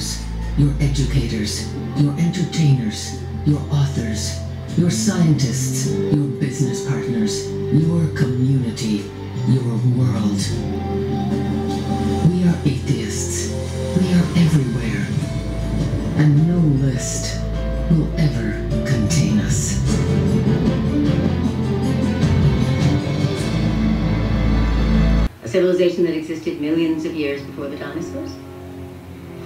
farmers, your educators, your entertainers, your authors, your scientists, your business partners, your community, your world. We are atheists. We are everywhere. And no list will ever contain us. A civilization that existed millions of years before the dinosaurs?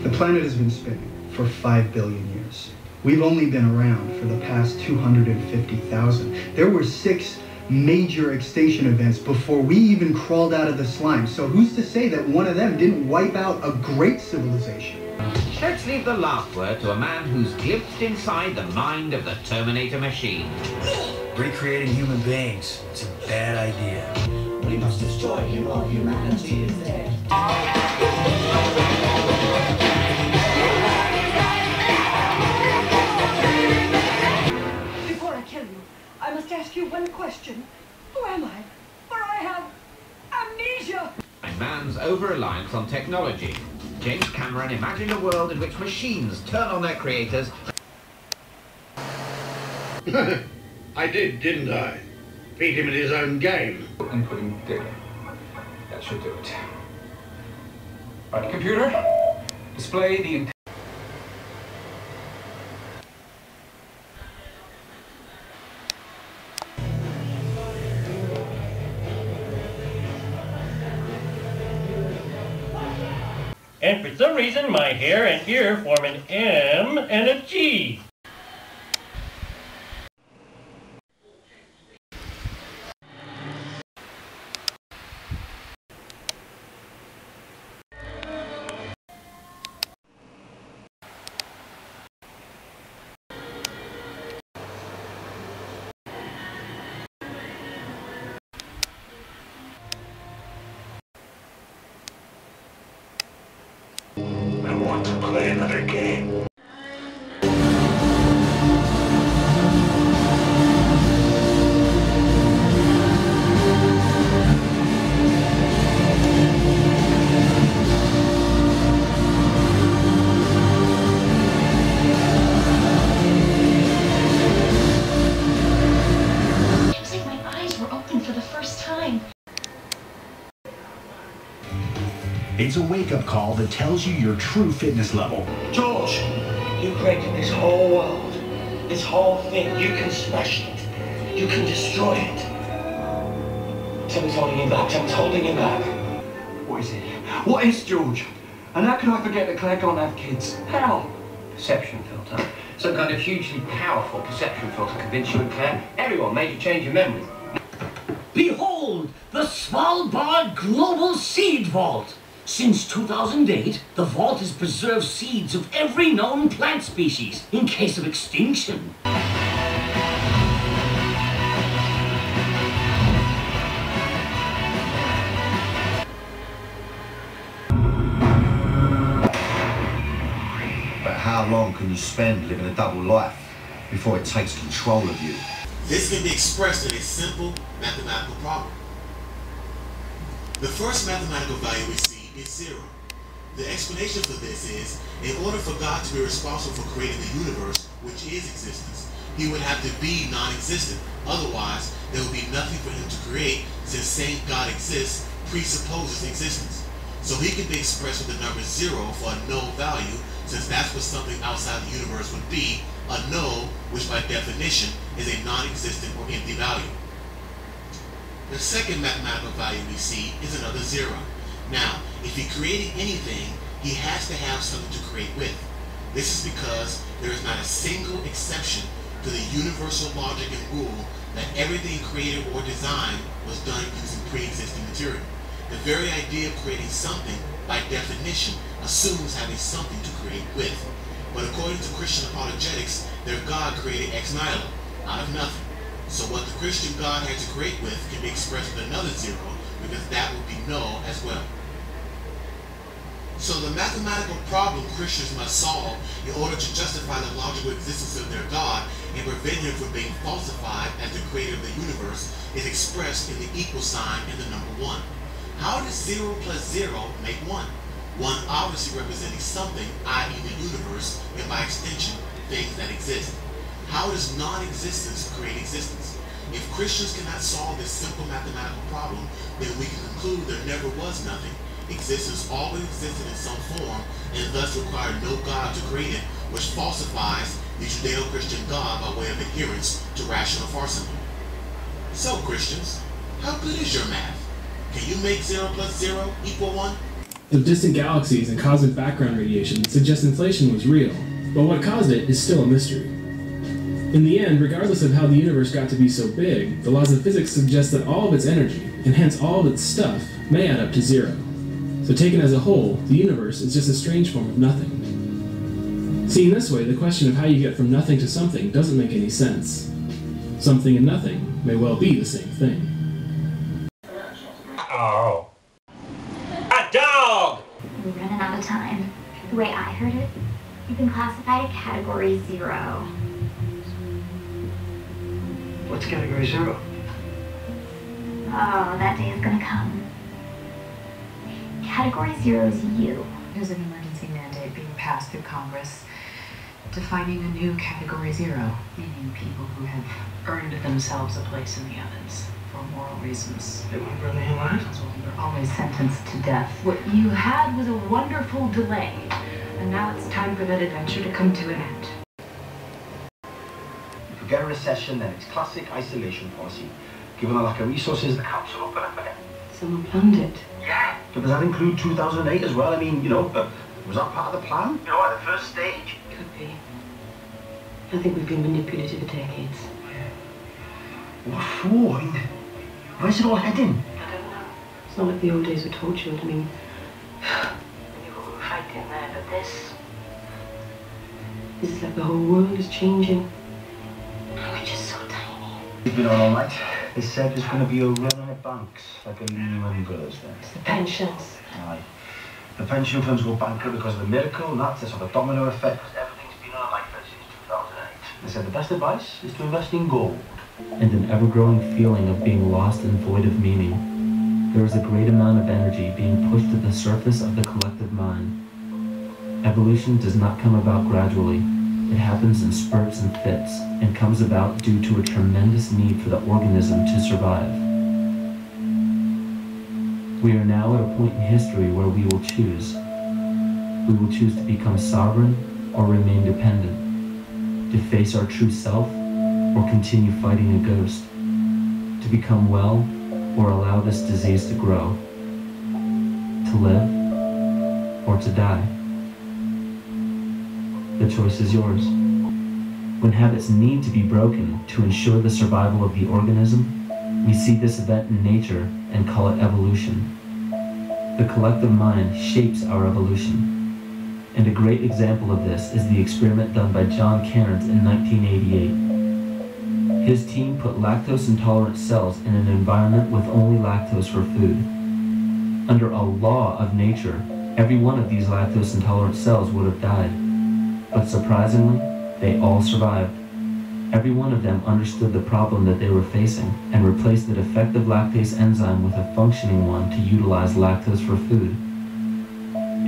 The planet has been spinning for 5 billion years. We've only been around for the past 250,000. There were 6 major extinction events before we even crawled out of the slime. So who's to say that one of them didn't wipe out a great civilization? Let's leave the last word to a man who's glimpsed inside the mind of the Terminator machine. Recreating human beings, it's a bad idea. We must destroy him or humanity is dead. Before I kill you, I must ask you one question. Who am I? For I have amnesia. Man's over-reliance on technology. James Cameron imagined a world in which machines turn on their creators. I did, didn't I? Beat him at his own game. Inputting data. That should do it. Right, computer, display the... And for some reason, my hair and ear form an M and a G. I want to play another game. It's like my eyes were open for the first time. It's a wake-up call that tells you your true fitness level. George, you created this whole world, this whole thing. You can smash it. You can destroy it. Something's holding you back. Something's holding you back. What is it? What is George? And how can I forget that Claire can't have kids? How? Perception filter. Some kind of hugely powerful perception filter convinced you and Claire. Everyone made you change your memory. Behold, the Svalbard Global Seed Vault. Since 2008, the vault has preserved seeds of every known plant species in case of extinction. But how long can you spend living a double life before it takes control of you? This can be expressed in a simple mathematical problem. The first mathematical value we see is 0. The explanation for this is, in order for God to be responsible for creating the universe, which is existence, he would have to be non-existent. Otherwise, there would be nothing for him to create, since saying God exists presupposes existence. So he can be expressed with the number 0 for a null value, since that's what something outside the universe would be, a null, which by definition is a non-existent or empty value. The second mathematical value we see is another 0. Now, if he created anything, he has to have something to create with. This is because there is not a single exception to the universal logic and rule that everything created or designed was done using pre-existing material. The very idea of creating something, by definition, assumes having something to create with. But according to Christian apologetics, their God created ex nihilo, out of nothing. So what the Christian God had to create with can be expressed with another 0, because that would be null as well. So the mathematical problem Christians must solve in order to justify the logical existence of their God and prevent him from being falsified as the creator of the universe is expressed in the equal sign and the number 1. How does 0 plus 0 make 1? One obviously representing something, i.e. the universe, and by extension, things that exist. How does non-existence create existence? If Christians cannot solve this simple mathematical problem, then we can conclude there never was nothing. Existence always existed in some form, and thus required no God to create it, which falsifies the Judeo-Christian God by way of adherence to rational farcement. So, Christians, how good is your math? Can you make 0 plus 0 equal 1? Of distant galaxies and cosmic background radiation suggests inflation was real, but what caused it is still a mystery. In the end, regardless of how the universe got to be so big, the laws of physics suggest that all of its energy, and hence all of its stuff, may add up to 0. So taken as a whole, the universe is just a strange form of nothing. Seen this way, the question of how you get from nothing to something doesn't make any sense. Something and nothing may well be the same thing. Oh. A dog! We're running out of time. The way I heard it, you've been classified at Category 0. What's Category 0? Oh, that day is gonna come. Category 0 is you. There's an emergency mandate being passed through Congress defining a new Category 0, meaning people who have earned themselves a place in the heavens for moral reasons. They want to burn the hell out? They're always sentenced to death. What you had was a wonderful delay, and now it's time for that adventure to come to an end. If we get a recession, then it's classic isolation policy. Given the lack of resources, the council will put up with it. Someone planned it. Yeah. But does that include 2008 as well? I mean, you know, was that part of the plan? You know, at the first stage? Could be. I think we've been manipulated for decades. What for? I mean, where's it all heading? I don't know. It's not like the old days were tortured. I mean, people were fighting there, but this is like the whole world is changing. We're just so tiny. We've been on all night. They said there's going to be a run on the banks, like a Lehman Brothers then. It's the pensions. Aye. The pension funds go bankrupt because of the miracle, and that's a sort of domino effect. Everything's been on like this since 2008. They said the best advice is to invest in gold. And an ever-growing feeling of being lost and void of meaning. There is a great amount of energy being pushed to the surface of the collective mind. Evolution does not come about gradually. It happens in spurts and fits, and comes about due to a tremendous need for the organism to survive. We are now at a point in history where we will choose. We will choose to become sovereign or remain dependent, to face our true self or continue fighting a ghost, to become well or allow this disease to grow, to live or to die. The choice is yours. When habits need to be broken to ensure the survival of the organism, we see this event in nature and call it evolution. The collective mind shapes our evolution. And a great example of this is the experiment done by John Cairns in 1988. His team put lactose-intolerant cells in an environment with only lactose for food. Under a law of nature, every one of these lactose-intolerant cells would have died. But surprisingly, they all survived. Every one of them understood the problem that they were facing and replaced the defective lactase enzyme with a functioning one to utilize lactose for food.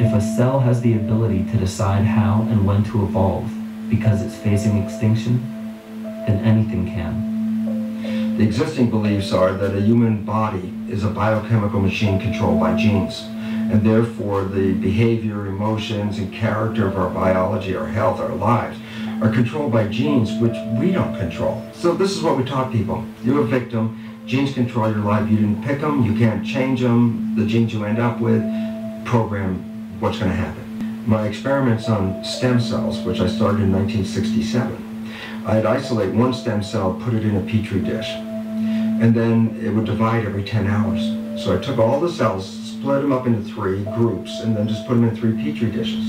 If a cell has the ability to decide how and when to evolve because it's facing extinction, then anything can. The existing beliefs are that a human body is a biochemical machine controlled by genes, and therefore the behavior, emotions, and character of our biology, our health, our lives are controlled by genes which we don't control. So this is what we taught people. You're a victim, genes control your life, you didn't pick them, you can't change them, the genes you end up with program what's going to happen. My experiments on stem cells, which I started in 1967, I'd isolate one stem cell, put it in a petri dish, and then it would divide every 10 hours. So I took all the cells, split them up into 3 groups, and then just put them in 3 petri dishes.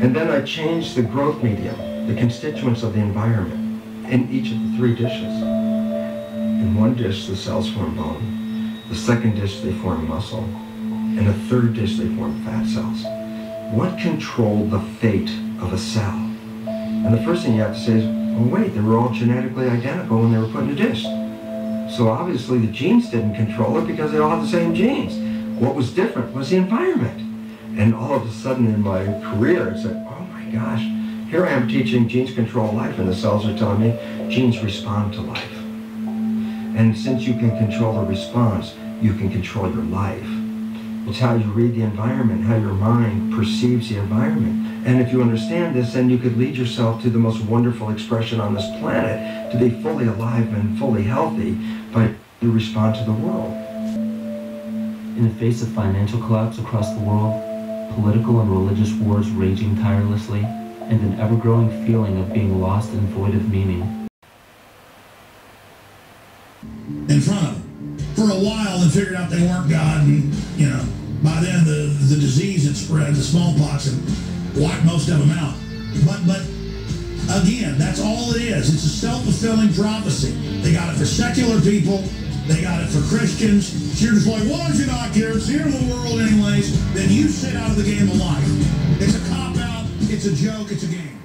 And then I changed the growth medium, the constituents of the environment, in each of the 3 dishes. In one dish, the cells form bone. The second dish, they form muscle. In a third dish, they form fat cells. What controlled the fate of a cell? And the first thing you have to say is, well, wait, they were all genetically identical when they were put in a dish. So obviously the genes didn't control it because they all have the same genes. What was different was the environment. And all of a sudden in my career, it's like, oh my gosh, here I am teaching genes control life, and the cells are telling me genes respond to life. And since you can control the response, you can control your life. It's how you read the environment, how your mind perceives the environment. And if you understand this, then you could lead yourself to the most wonderful expression on this planet, to be fully alive and fully healthy, but you respond to the world. In the face of financial collapse across the world, political and religious wars raging tirelessly, and an ever-growing feeling of being lost and void of meaning. In front of them for a while and figured out they weren't God, and by then the disease had spread, the smallpox, and wiped most of them out. But again, that's all it is. It's a self-fulfilling prophecy. They got it for secular people. They got it for Christians. So you're just like, well, if you not care, it's the end of the world anyways, then you sit out of the game of life. It's a cop-out, it's a joke, it's a game.